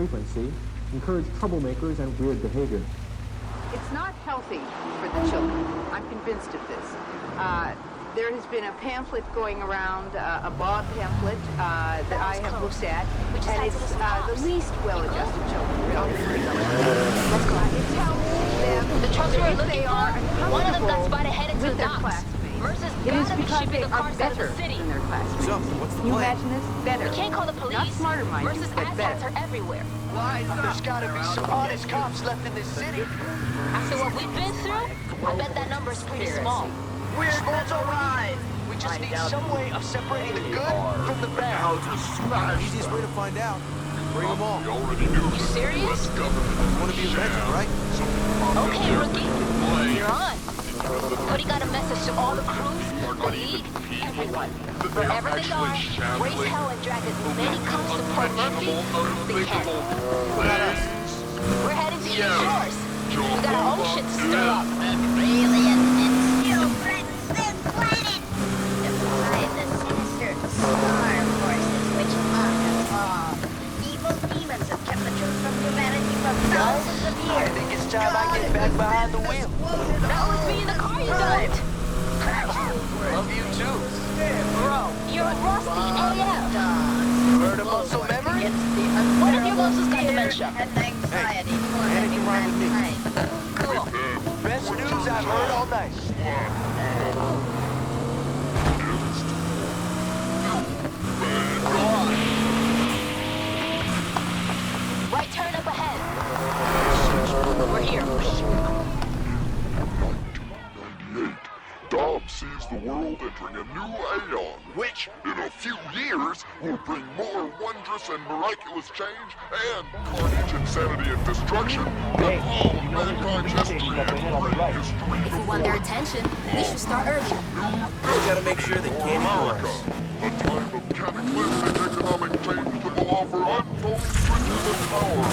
frequency encourage troublemakers and weird behavior. It's not healthy for the children. I'm convinced of this. There has been a pamphlet going around, a Bob pamphlet that I have looked at, and it's the least well-adjusted children. Let's go. It tells them The trucks we're looking for, one of them got uncomfortable spotted headed to with the their docks. classmates. Mercer's It is gotta be because shipping they the are cars out of better the city. than their classmates. So, what's the Can you plan? imagine this? Better. We can't call the police. Not smarter, mind you, Mercer's but assets better. are everywhere. There's gotta be some honest cops left in this city. After what we've been through, I bet that number is pretty small. We're going to arrive. We just need some way of separating the good from the bad. Easiest way to find out. Bring them all. You serious? You want to be a legend, right? Okay, rookie. You're on. Cody got a message to all the crews, the league, everyone. Wherever they are, raise hell and drag as many cops to Port Murphy as they can. We're heading to East Shores. We got our own shit to stir up. Alien and still threatens this planet. Defy the sinister star forces which mock us all. Evil demons have kept the truth from humanity for thousands of I years. think it's time I get back behind the wheel. That was me in the car, you don't. Love you too. Bro, you're rusty AF. Heard of muscle memory? What if your muscles got dementia? And anxiety for Anna can ride with me. mankind. Cool. Best news I've heard all night. Right turn up ahead. We're here. 1998, Dom sees the world entering a new aeon, which, in a few years, will bring more wondrous and miraculous change and carnage, insanity, and destruction than all of mankind's history and prehistory. If we want their attention, we should start early. We gotta make sure they can't ignore America, us. a time of cataclysmic economic change that will offer untold riches and power.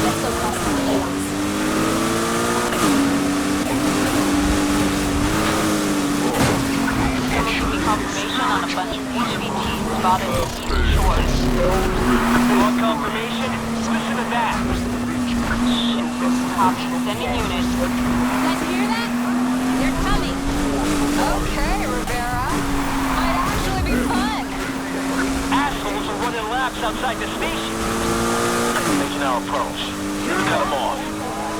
Let's go cross the chaos. Confirmation on a bunch of PVPs spotted in East Shores. Want confirmation? Listen to that. Copy. Sending unit. You guys hear that? They're coming. Okay, Rivera. Might actually be fun. Assholes are running laps outside the station. Making our approach. Cut them off.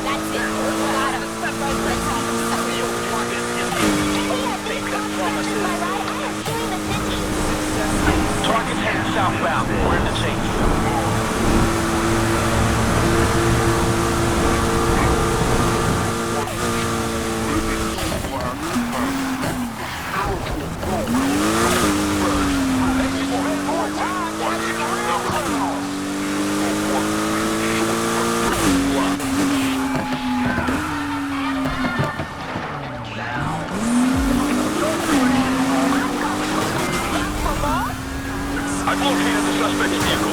That's it. Got him. Let's have some stuff. Target's heading southbound. We're in the chase. I've located the suspect's vehicle.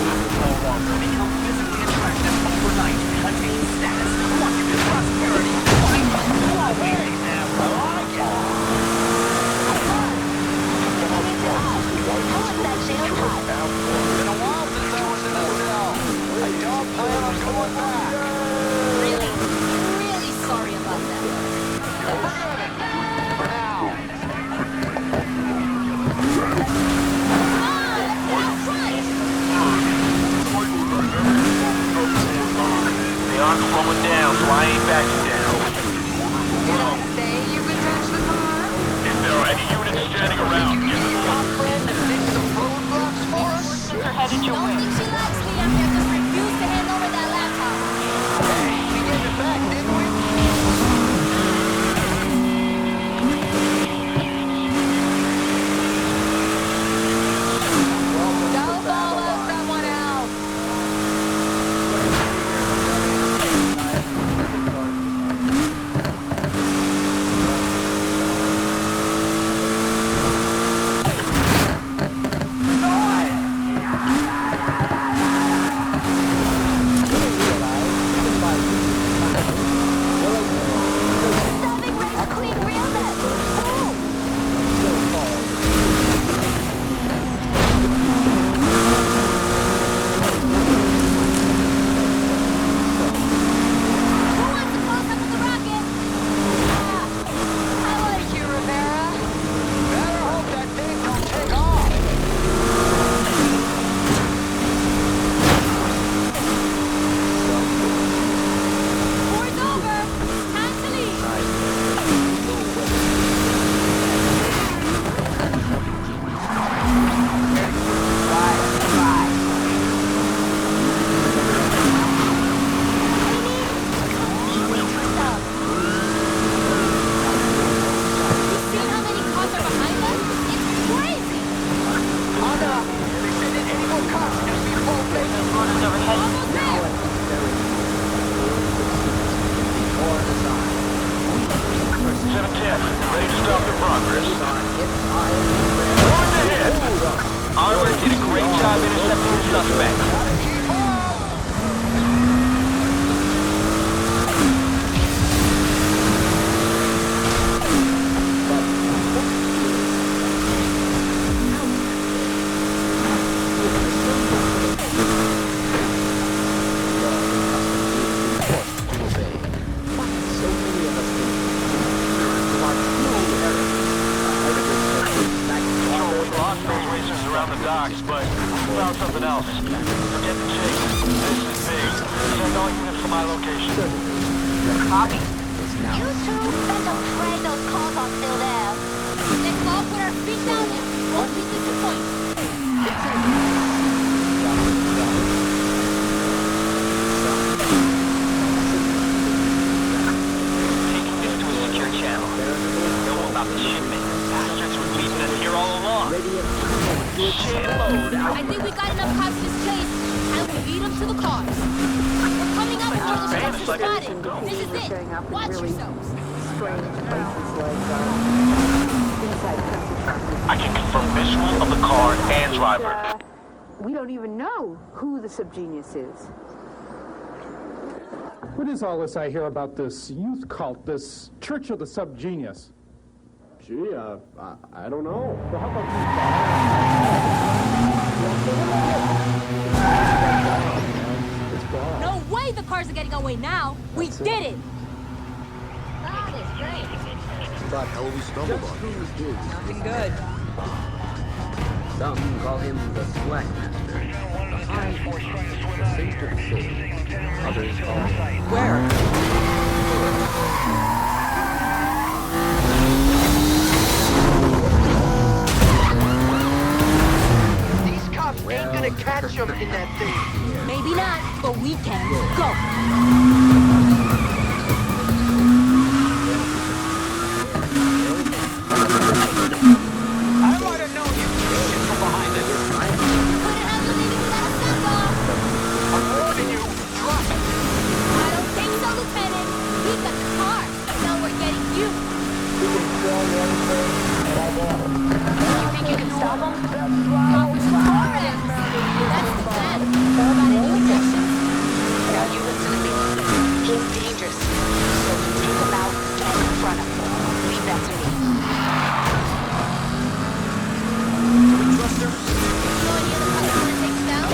Become physically attractive overnight. Attain status. Quantitative prosperity. Find my strawberry. I like it. Been a while since I was in the cell. I don't plan on going back. Really, really sorry about that. For now. They aren't slowing down, so I ain't backing down. Did I say you could touch the car? If there are any units standing around, get them. Our friend that fixed the roadblocks for us? They're headed your way. Don't think she likes me. I'm here just refuse to hand over that laptop. Hey, we gave it back, didn't we? Go follow someone else. around the docks, but we found something else. Forget the chase. This is big. Send all units to my location. Copy. You two better pray those cars are still there. Let's all put our feet down and walk me to the point. Taking this to a secure channel. Know about the shipment. Bastards were leaving us here all along. Shitload out. I think we got enough cops to chase, and we'll lead them to the cars. We're coming up before the shots are started. This is it. Watch yourselves. Strange places like inside country traffic. I can confirm visual of the car and driver. We don't even know who the subgenius is. What is all this I hear about this youth cult, this Church of the Subgenius? Gee, I don't know. Well, how about No way the cars are getting away now. We did it. That is great. About hell we stumbled on. Nothing good. Some call him the Slackmaster, the High Priest, the Saint of Souls. Others call him... Where? These cops ain't gonna catch him in that thing. Maybe not, but we can. Go. I might have known you shit from behind this. Couldn't have the niggas without a send-off. I'm warning you. Trust. I don't think so, Lieutenant. We got the car. Now we're getting you. You think you can stop them? Accomplish the car ends. That's the plan. Got any objections? Now you listen to me. He's dangerous. So you take him out, get in front of him. Leave that to me. Trust her? You know any other cops want to take us down?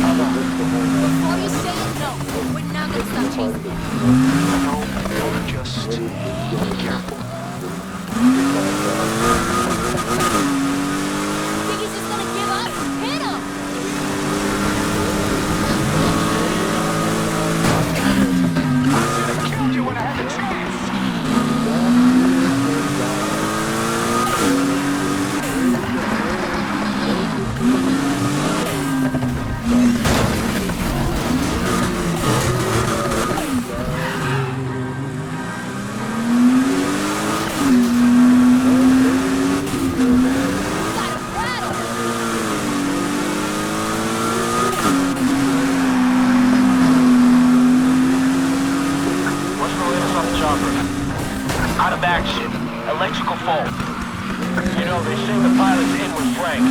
Before you say it, no. We're not going to stop chasing them. No, just careful. Think he's just gonna give up? Hit him! I killed you when I had the chance. Got him rattled! What's the latest on the chopper? Out of action. Electrical fault. You know, they say the pilot's in with Frank.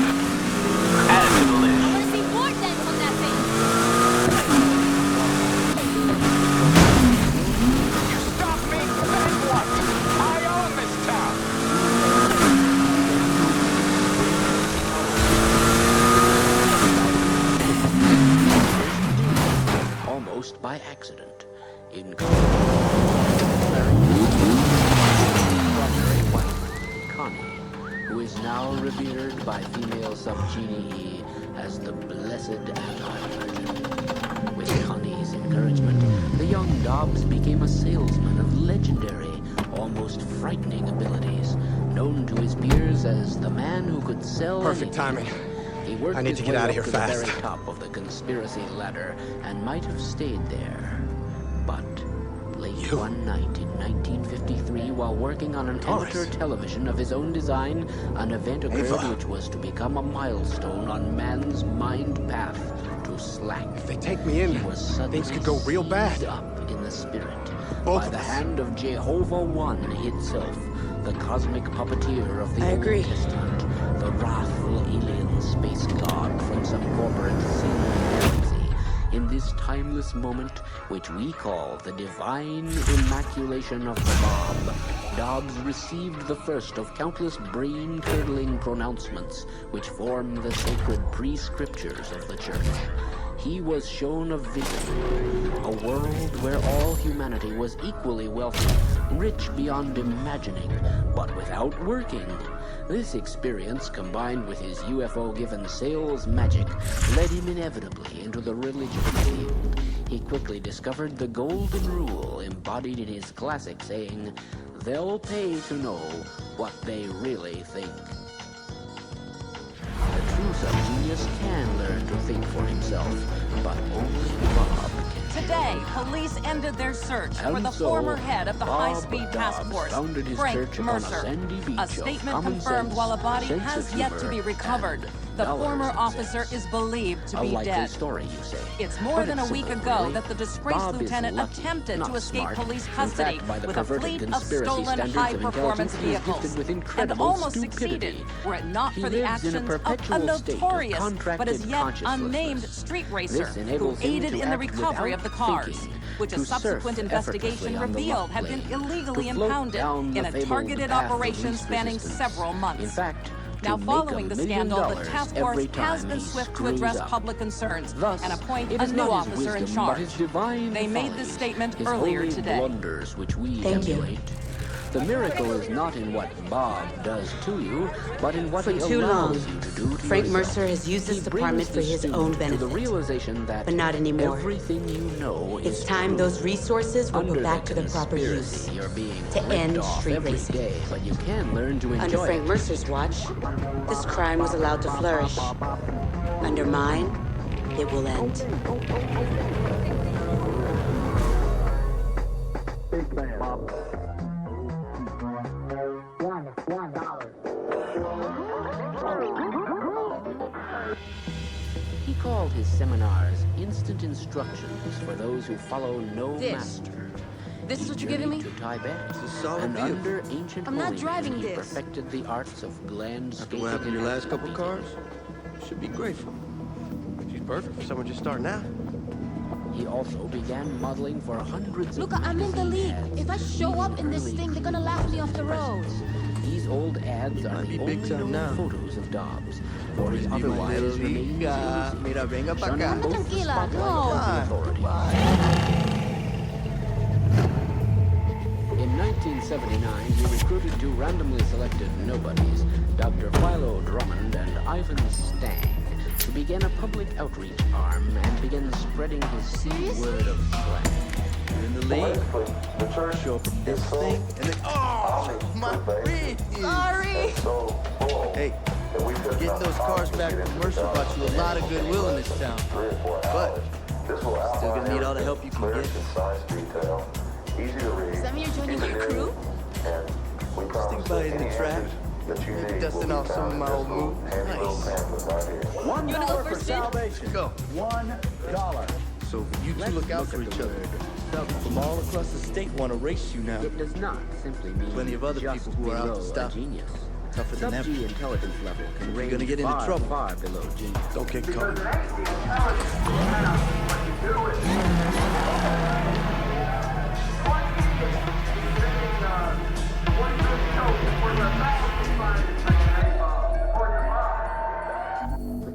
Add it to the I list. wanna see more dents on that thing! You stop me, then what? I own this town. almost by accident. In Connie, who is now revered by female subgenii as the Blessed Anti-Virgin. With Connie's encouragement, the young Dobbs became a salesman of legendary, almost frightening abilities, known to his peers as the man who could sell Perfect anything. timing. He worked I need his to get way out of up here to fast. the very top of the conspiracy ladder and might have stayed there. But late one night in 1953, while working on an amateur television of his own design, an event occurred Ava. which was to become a milestone on man's mind path to slack. If they take me in, He was suddenly things could go real bad. seized up in the spirit Both by of the us. hand of Jehovah One itself, the cosmic puppeteer of the I Old agree. Testament, the wrathful alien space god from some corporate sin galaxy. In this timeless moment, which we call the divine immaculation of the Bob, Dobbs received the first of countless brain-curdling pronouncements which form the sacred prescriptures of the Church. He was shown a vision, a world where all humanity was equally wealthy, rich beyond imagining, but without working. This experience, combined with his UFO-given sales magic, led him inevitably into the religious field. He quickly discovered the golden rule embodied in his classic saying, "They'll pay to know what they really think." A true subgenius can learn to think for himself, but only Bob can. Today, police ended their search for the so, former head of the Bob high-speed task Dobbs force, founded his Frank church upon a Mercer. sandy beach A of statement common confirmed sense, while a body sense has of yet to humor, be recovered. and The dollars former and officer cents. is believed to A be likely dead. story, you say. It's more But than a it's week simple, ago really. that the disgraced Bob is lieutenant lucky, attempted not to escape smart. police In custody fact, by the with a perverted fleet of conspiracy stolen standards of high-performance intelligence, he is vehicles, gifted with and incredible almost stupidity. succeeded were it not He for the lives in a actions of a perpetual state of notorious but contracted as yet consciencelessness. unnamed street racer This who enables him aided to in the act recovery of the without cars, thinking, which a to subsequent surf investigation effortlessly on the revealed luck had been plane, illegally to float impounded down in the a fabled targeted path of operation least spanning resistance. several months. In fact, Now, to make following $1 the million scandal, the task force every has time been he swift to screws address up. public concerns Thus, and appoint it a is new not his officer in wisdom, but his charge. divine They made follies, this statement his earlier holy today. blunders which we Thank you. emulate. The miracle is not in what Bob does to you, but in what For he too allows long, you to do to Frank yourself. Mercer has used this He department brings for the his student own to benefit. the realization that But not anymore. everything you know It's is time true. those resources were Under put back to the the proper use conspiracy, you're being to ripped end off street every racing. day, but you can learn to enjoy Under Frank it. Mercer's watch, this crime was allowed to flourish. Under mine, it will end. He called his seminars instant instructions for those who follow no This. master. This is He what you're giving me? journeyed to Tibet, It's a solid and vehicle. under ancient I'm not holy driving men, he this. perfected the arts of landscaping. After what happened to your and last couple painting. cars, you should be grateful. She's perfect for someone just starting out. He also began modeling for hundreds Look, of I'm in the magazine league. ads If I show up in this early thing, they're gonna laugh me off the road. These old ads are might the be big only time known now. photos of Dobbs, for he Be my otherwise little remains liga. elusive, Mira, venga pa' shunning acá. both the Tranquila, spotlight no. and the authority. In 1979, he recruited two randomly selected nobodies, Dr. Philo Drummond and Ivan Stang, to begin a public outreach arm and begin spreading his Serious? word of slang. You're in the league. Show up at this thing, and then my wrist. Sorry. Hey, getting those cars back from Mercer bought you a lot of goodwill in this town. But still gonna need all the help you can get. Does that mean you're joining my crew? Just think about it in the trash. Maybe dusting off some of my old moves. Nice. You wanna go first, dude? Let's go. $1. So you two look out for each other. From all across the state want to race you now. It does not simply mean Plenty of other just people who are out to below stop a you. genius. Tougher than Sub-G ever. intelligence level can range gonna get into far, trouble. far below genius. Don't get caught.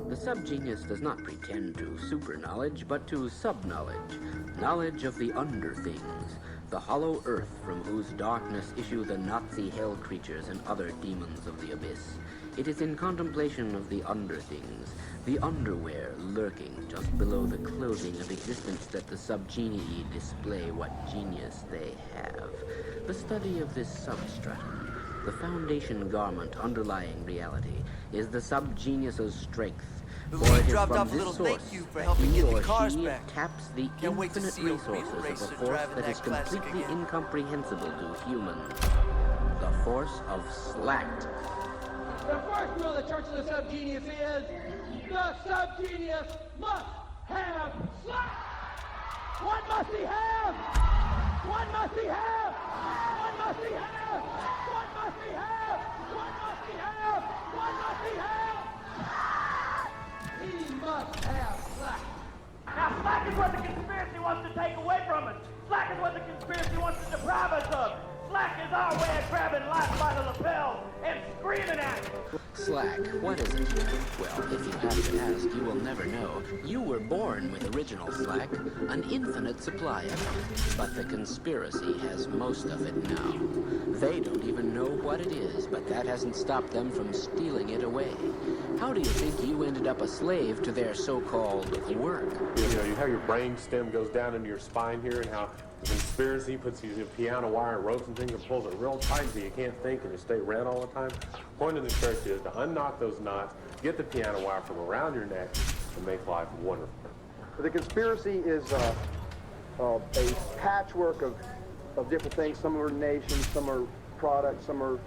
The sub-genius does not pretend to super-knowledge, but to sub-knowledge. Knowledge of the under-things. The hollow earth from whose darkness issue the Nazi hell creatures and other demons of the abyss. It is in contemplation of the under-things, the underwear lurking just below the clothing of existence that the sub-genii display what genius they have. The study of this substratum, the foundation garment underlying reality, is the sub-genius's strength. The For league it is dropped from off a this little source thank you for that helping he get the or cars she back. taps the Can't wait to infinite see a real resources of racer a force driving that that is classic completely again. incomprehensible to humans. The force of slack. The first rule of the Church of the Subgenius is the Subgenius must have slack. What must he have? What must he have? What must he have? What must he have? What must he have? What must he have? He must have slack. Now slack is what the conspiracy wants to take away from us. Slack is what the conspiracy wants to deprive us of. Slack is our way of grabbing life by the lapel and screaming at it. Slack, what is it? Well, if you have to ask, you will never know. You were born with original Slack, an infinite supply of it. But the conspiracy has most of it now. They don't even know what it is, but that hasn't stopped them from stealing it away. How do you think you ended up a slave to their so-called work? You know, you have your brain stem goes down into your spine here, and how the conspiracy puts you in piano wire and ropes and things and pulls it real tight so you can't think and you stay red all the time. The point of the trick is to unknot those knots, get the piano wire from around your neck, and make life wonderful. The conspiracy is a patchwork of different things. Some are nations, some are products, some are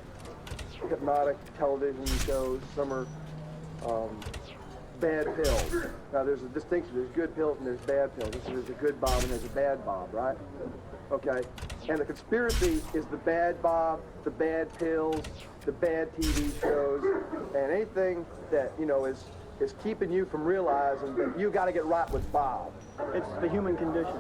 hypnotic television shows, some are bad pills. Now there's a distinction. There's good pills and there's bad pills. There's a good Bob and there's a bad Bob, right? Okay. And the conspiracy is the bad Bob, the bad pills, the bad TV shows, and anything that, you know, is keeping you from realizing that you got to get right with Bob. It's the human condition.